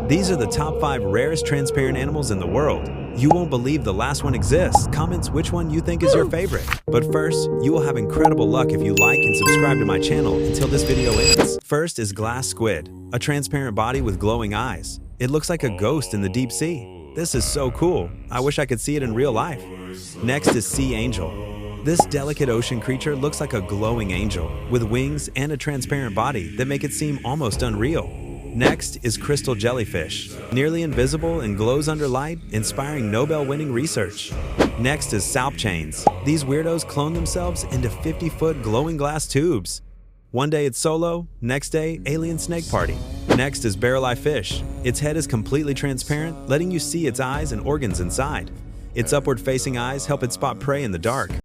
These are the top 5 rarest transparent animals in the world. You won't believe the last one exists. Comments which one you think is your favorite. But first, you will have incredible luck if you like and subscribe to my channel until this video ends. First is glass squid, a transparent body with glowing eyes. It looks like a ghost in the deep sea. This is so cool. I wish I could see it in real life. Next is sea angel. This delicate ocean creature looks like a glowing angel with wings and a transparent body that make it seem almost unreal. Next is crystal jellyfish, nearly invisible and glows under light, inspiring Nobel-winning research. Next is salp chains. These weirdos clone themselves into 50-foot glowing glass tubes. One day it's solo, next day alien snake party. Next is barrel-eye fish. Its head is completely transparent, letting you see its eyes and organs inside. Its upward-facing eyes help it spot prey in the dark.